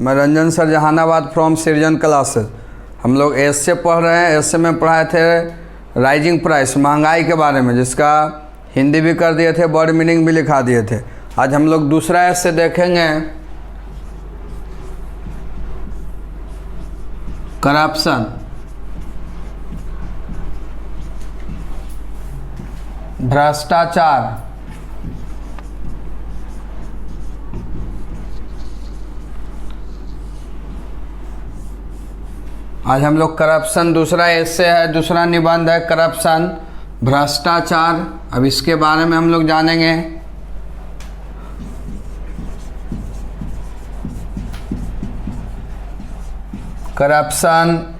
मैं Ranjan sir Jehanabad from सृजन classes. हम लोग एस पढ़ रहे हैं। एस में पढ़ाए थे राइजिंग प्राइस, महंगाई के बारे में, जिसका हिंदी भी कर दिए थे, वर्ड मीनिंग भी लिखा दिए थे। आज हम लोग दूसरा एस देखेंगे, करप्शन, भ्रष्टाचार। आज हम लोग करप्शन, दूसरा एसे है, दूसरा निबंध है करप्शन, भ्रष्टाचार। अब इसके बारे में हम लोग जानेंगे। Corruption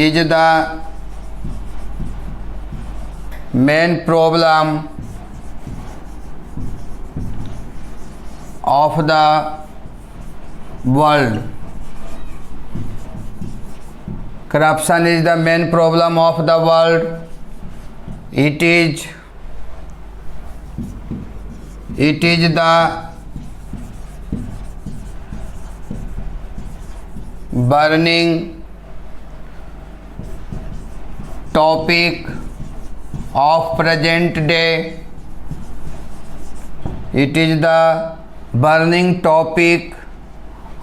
is the main problem of the world. Corruption is the main problem of the world. It is the burning topic of present day. It is the burning topic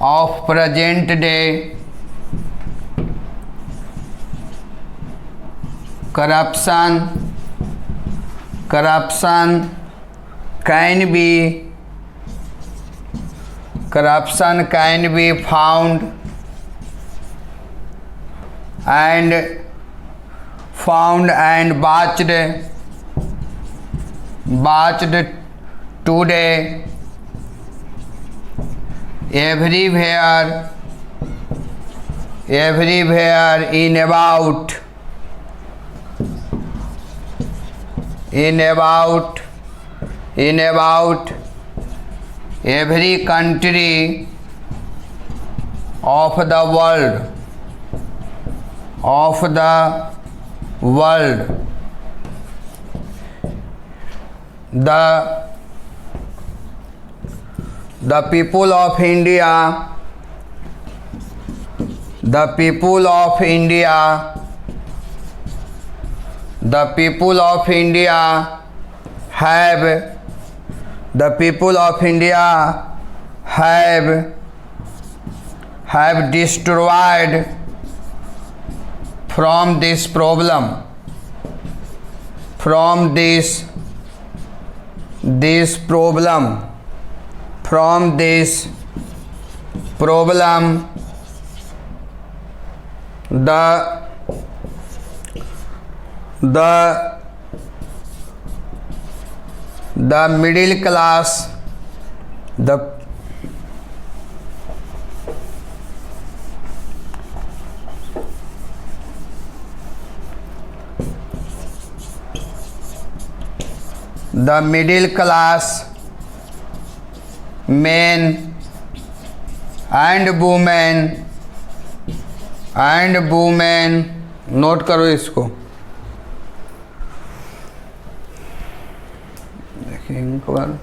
of present day. Corruption can be found and watched today everywhere in about every country of the world. The people of India have destroyed from this problem, the middle class, the middle class men and women, note करो इसको, देखिए एक बार।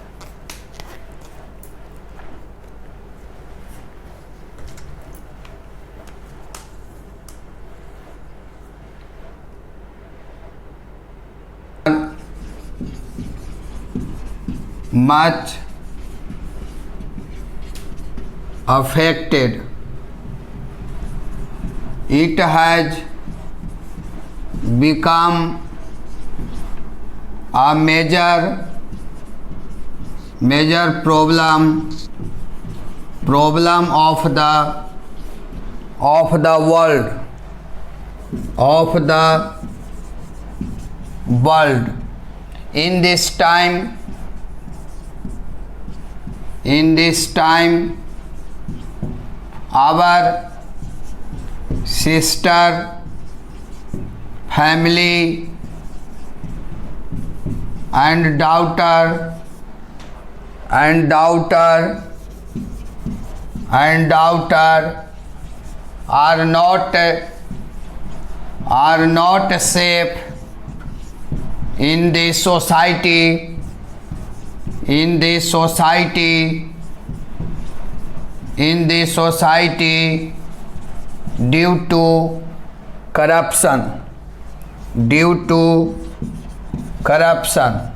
much affected. It has become a major problem of the world. In this time our sister, family and daughter are not safe in the society in the society due to corruption, due to corruption,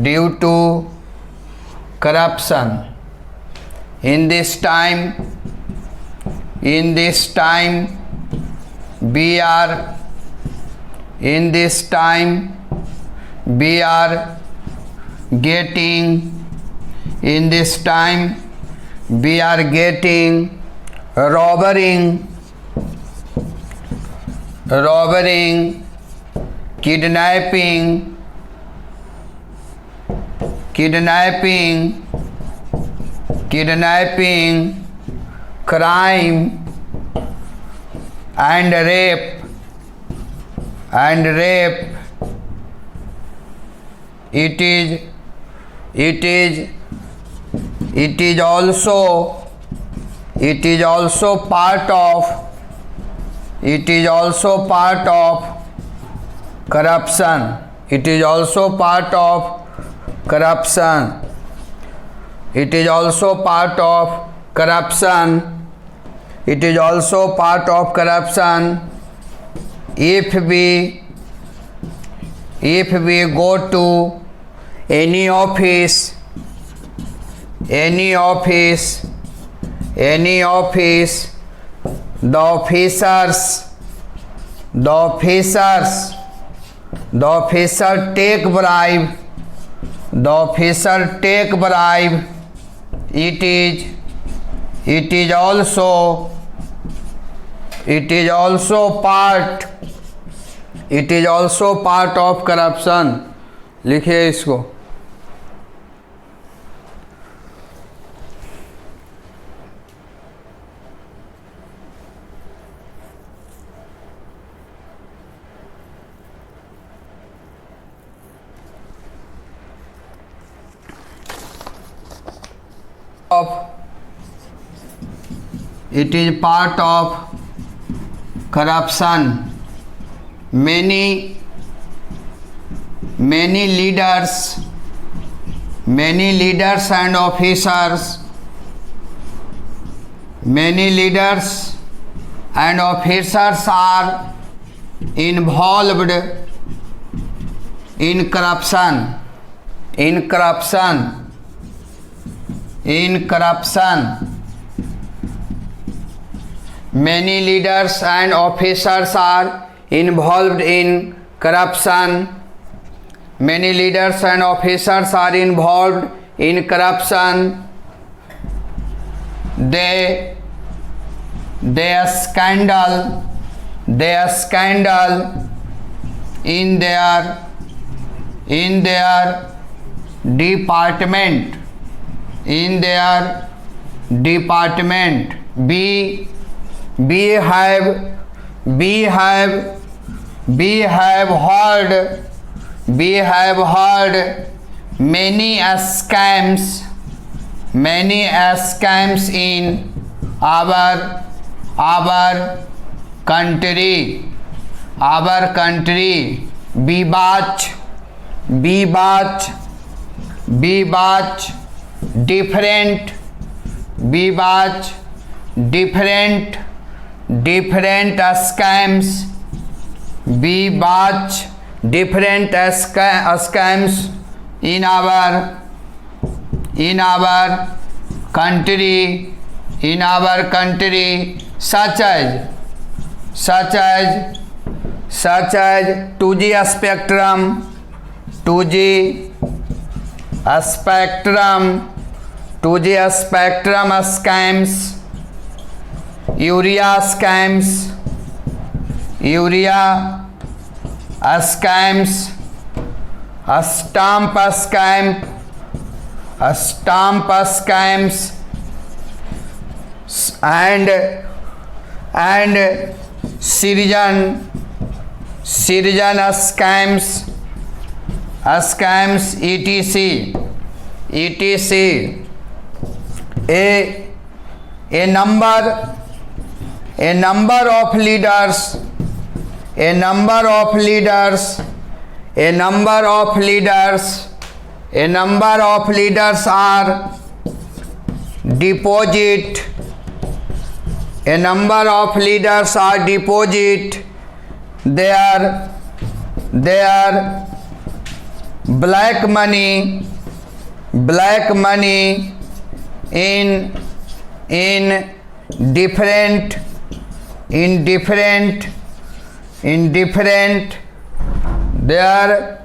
due to corruption. In this time we are getting robbing, kidnapping, crime and rape. It is also part of corruption. It is also part of corruption. It is also part of corruption. It is also part of corruption. If we go to any office, the officer take bribe. It is also part of corruption. लिखिए इसको. It is part of corruption. Many leaders and officers are involved in corruption. Many leaders and officers are involved in corruption. Many leaders and officers are involved in corruption. They scandal in their department. We have heard many scams in our country. We watch different scams. We watch different scams in our country, such as 2G spectrum scams, urea scams, stamp scams, and citizen scams, etc. A number of leaders are deposit. A number of leaders are deposit their black money in different there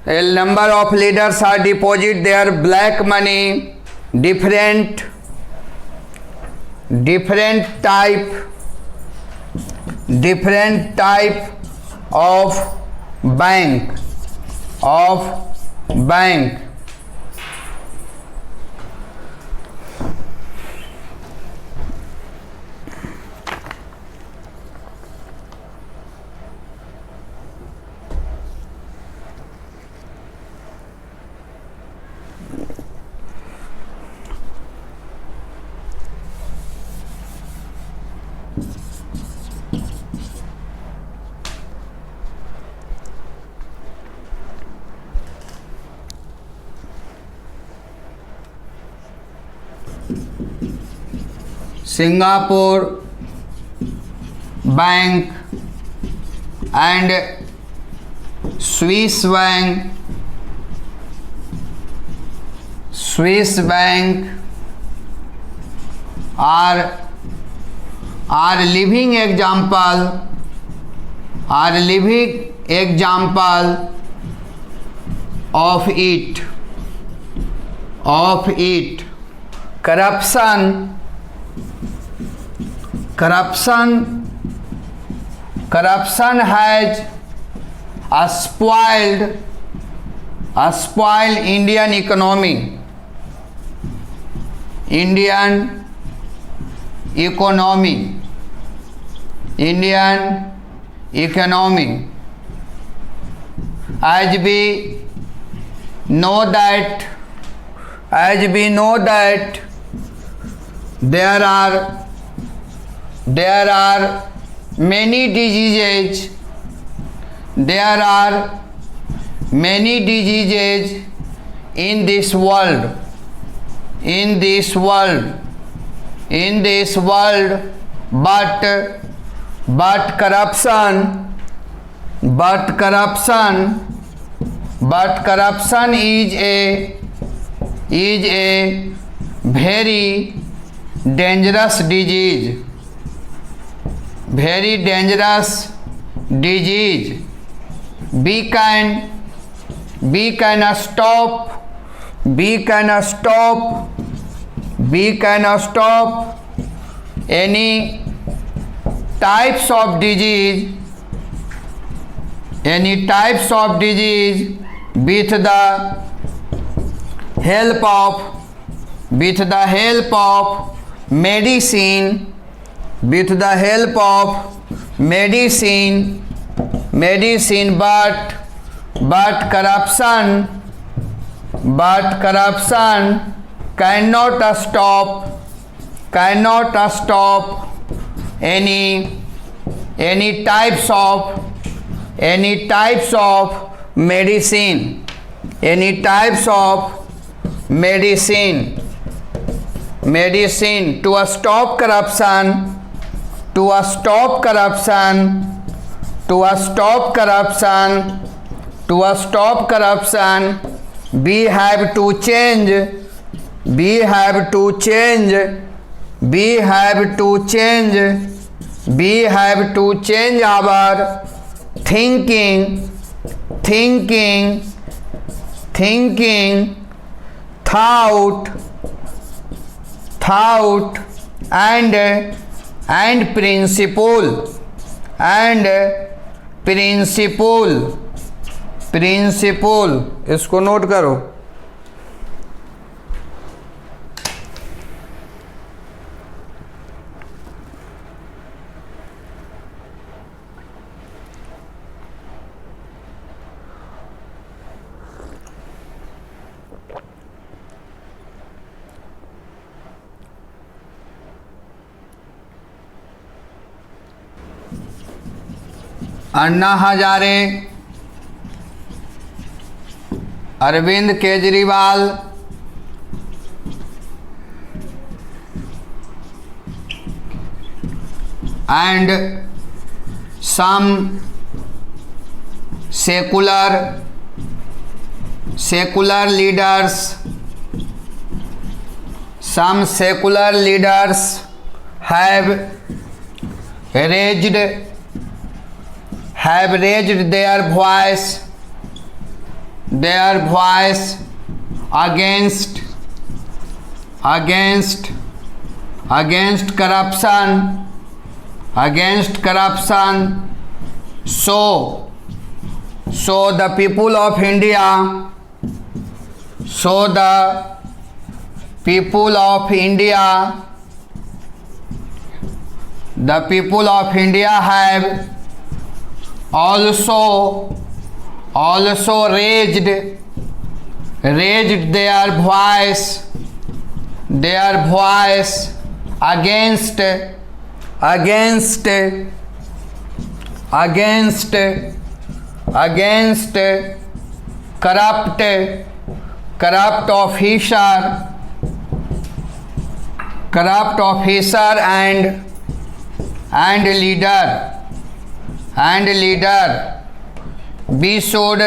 a number of leaders are deposit their black money different type of bank Singapore Bank and Swiss Bank are living example of it. Corruption has spoiled Indian economy. As we know that there are many diseases in this world but corruption is a very dangerous disease. We can stop any types of disease with the help of medicine. But corruption cannot stop any types of medicine. To stop corruption, we have to change our thinking thought and principle. इसको note करो। Anna Hazare, Arvind Kejriwal, and some secular leaders have raised their voice against corruption. So the people of India have also raised their voice against corrupt officer and leader. We should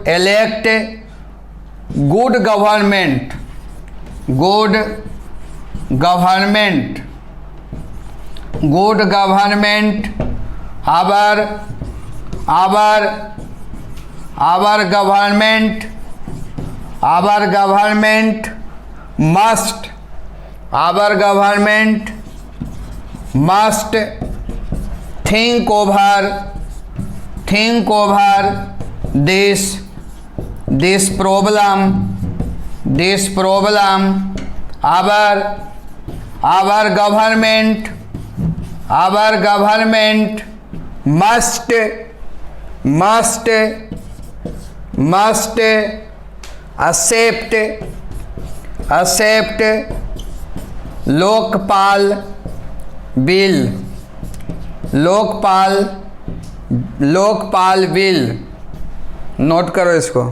elect good government. Our government must think over this problem. Our government must accept Lokpal bill. Note करो इसको।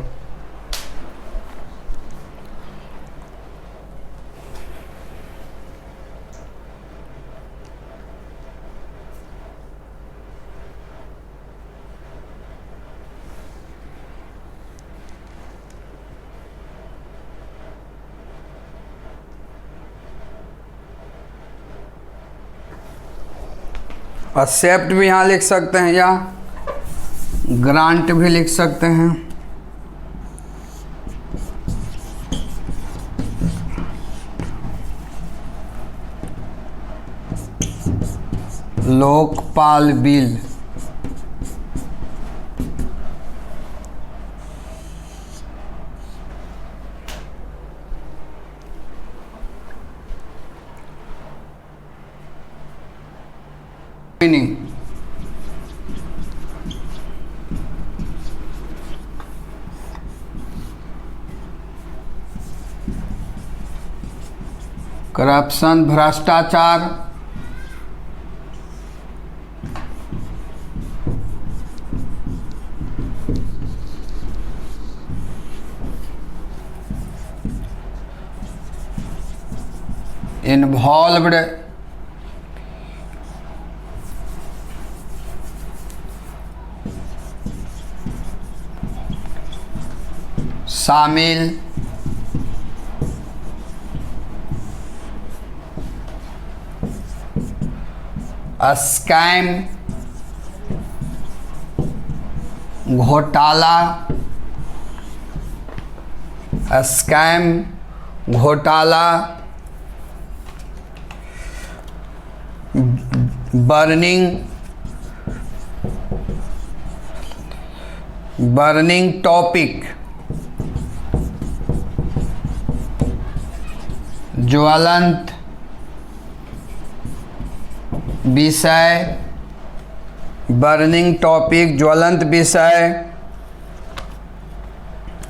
Accept भी यहाँ लिख सकते हैं या grant भी लिख सकते हैं। लोकपाल बिल मीनिंग करप्शन, भ्रष्टाचार, इन्वॉल्व्ड शामिल, स्कैम, घोटाला, बर्निंग टॉपिक, ज्वलंत विषय, बर्निंग टॉपिक, ज्वलंत विषय,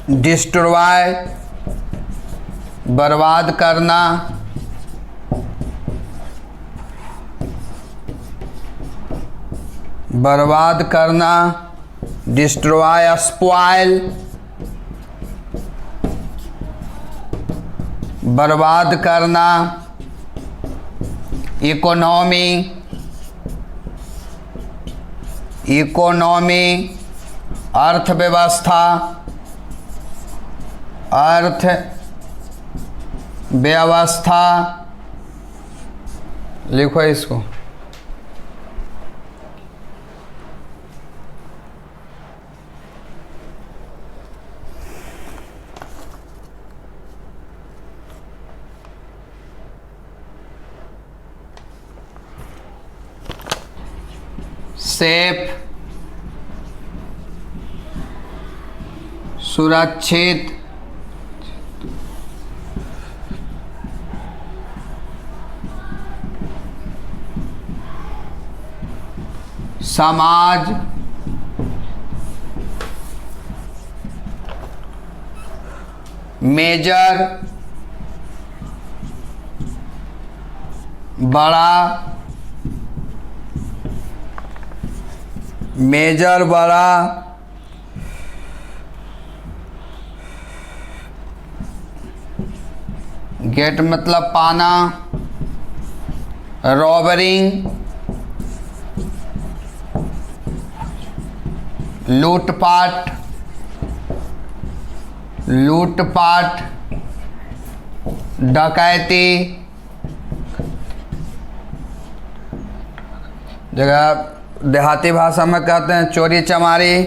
डिस्ट्रॉय, बर्बाद करना, डिस्ट्रॉय, स्पॉइल, बर्बाद करना, इकोनॉमी, इकोनॉमी अर्थव्यवस्था, अर्थव्यवस्था, लिखो इसको। सेफ, सुरक्षित, समाज, मेजर, बड़ा, मेजर बड़ा, गेट मतलब पाना, रॉबरिंग, लूटपाट, लूटपाट, डकैती, जगह देहाती भाषा में कहते हैं चोरी चमारी,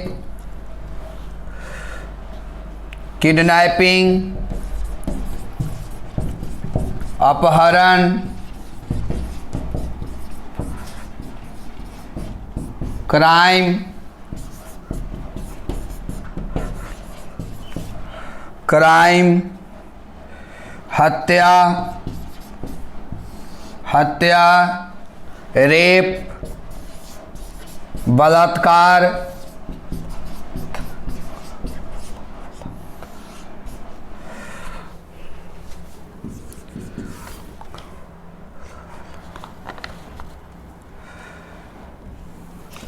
किडनैपिंग, अपहरण, क्राइम, क्राइम, हत्या, हत्या, रेप, बलात्कार,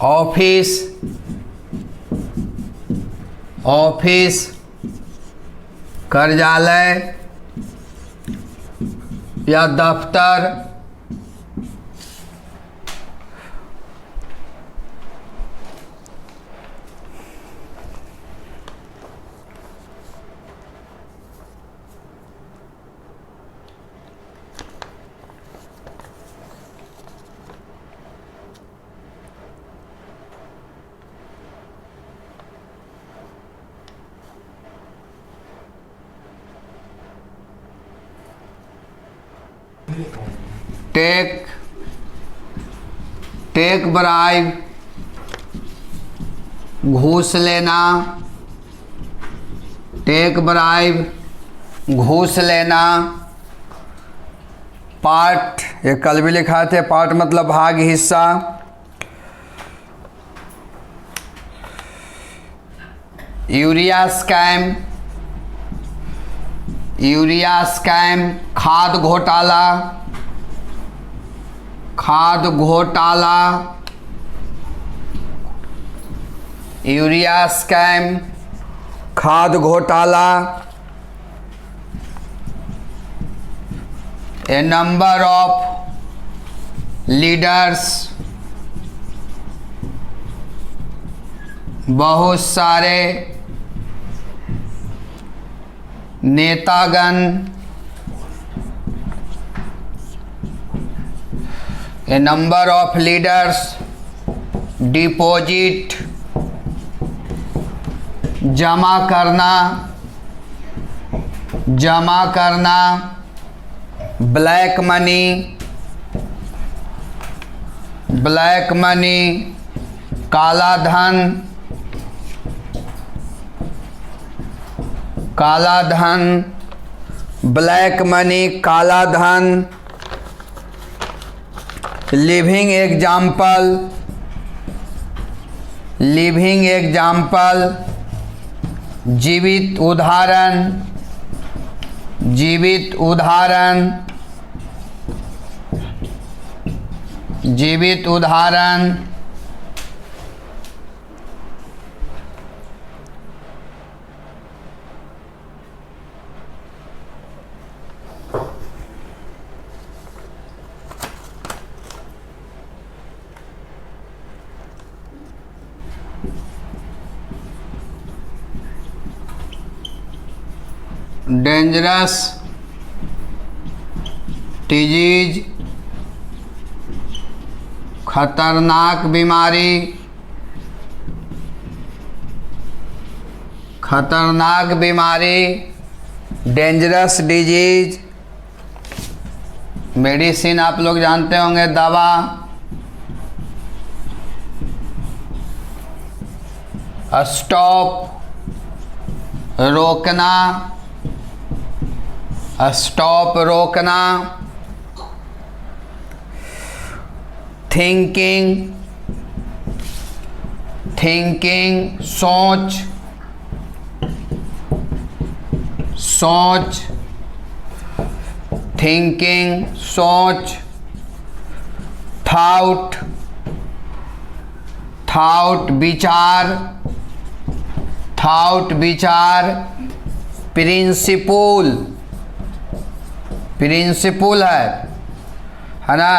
ऑफिस, ऑफिस, कार्यालय या दफ्तर, टेक, टेक ब्राइब, घूस लेना, टेक ब्राइब, घूस लेना, पार्ट, ये कल भी लिखा थे, पार्ट मतलब भाग, हिस्सा, यूरिया स्कैम, यूरिया स्कैम, खाद घोटाला, खाद घोटाला, यूरिया स्कैम, खाद घोटाला, ए नंबर ऑफ लीडर्स, बहुत सारे नेतागण, ए नंबर ऑफ लीडर्स, डिपॉजिट, जमा करना, जमा करना, ब्लैक मनी, ब्लैक मनी, काला धन, काला धन, ब्लैक मनी, काला धन, लिविंग एग्जाम्पल, लिविंग एग्जाम्पल, जीवित उदाहरण, जीवित उदाहरण, जीवित उदाहरण, डेंजरस डिजीज, खतरनाक बीमारी, खतरनाक बीमारी, डेंजरस डिजीज। मेडिसिन आप लोग जानते होंगे, दवा। स्टॉप, रोकना, स्टॉप रोकना। थिंकिंग, थिंकिंग सोच, सोच, थिंकिंग सोच। थॉट, थॉट विचार, थॉट विचार। प्रिंसिपल, प्रिंसिपल है ना,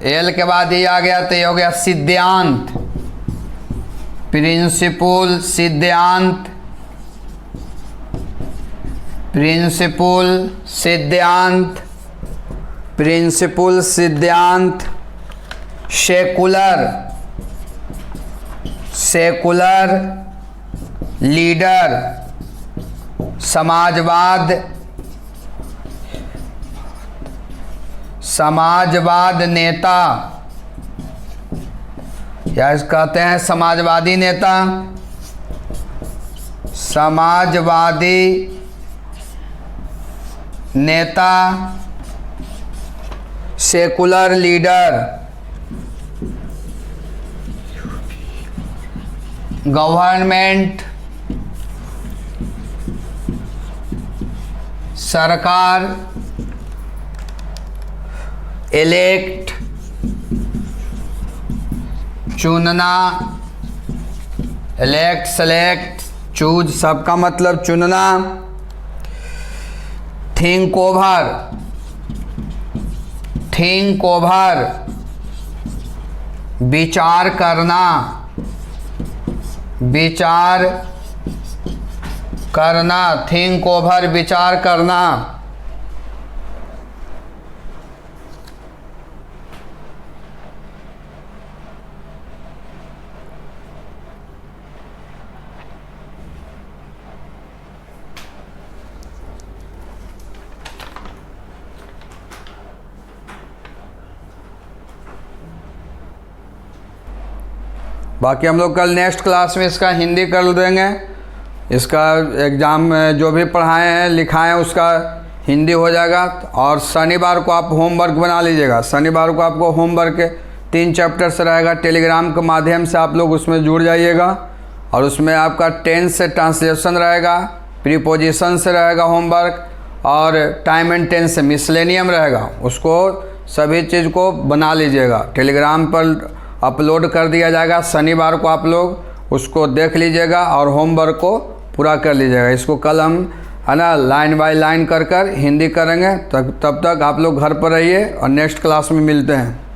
एल के बाद ये आ गया तो ये हो गया सिद्धांत। प्रिंसिपल, सिद्धांत, प्रिंसिपल, सिद्धांत, प्रिंसिपल, सिद्धांत। सेकुलर, सेकुलर लीडर, समाजवाद, समाजवाद नेता, या कहते हैं समाजवादी नेता, समाजवादी नेता। सेकुलर लीडर, गवर्नमेंट, सरकार। इलेक्ट, चुनना, इलेक्ट, सेलेक्ट, चूज, सबका मतलब चुनना। थिंक ओवर, थिंक ओवर, विचार करना, विचार करना। थिंक ओवर, विचार करना। बाकी हम लोग कल नेक्स्ट क्लास में इसका हिंदी कर देंगे। इसका एग्ज़ाम में जो भी पढ़ाए हैं लिखाए हैं उसका हिंदी हो जाएगा। और शनिवार को आप होमवर्क बना लीजिएगा। शनिवार को आपको होमवर्क 3 चैप्टर्स रहेगा। टेलीग्राम के माध्यम से आप लोग उसमें जुड़ जाइएगा और उसमें आपका टेंस से ट्रांसलेशन रहेगा, प्रीपोजिशन से रहेगा होमवर्क, और टाइम एंड टेंस से मिसलेनियम रहेगा। उसको सभी चीज़ को बना लीजिएगा। टेलीग्राम पर अपलोड कर दिया जाएगा। शनिवार को आप लोग उसको देख लीजिएगा और होमवर्क को पूरा कर लीजिएगा। इसको कल हम है ना लाइन बाय लाइन कर हिंदी करेंगे। तब तक आप लोग घर पर रहिए और नेक्स्ट क्लास में मिलते हैं।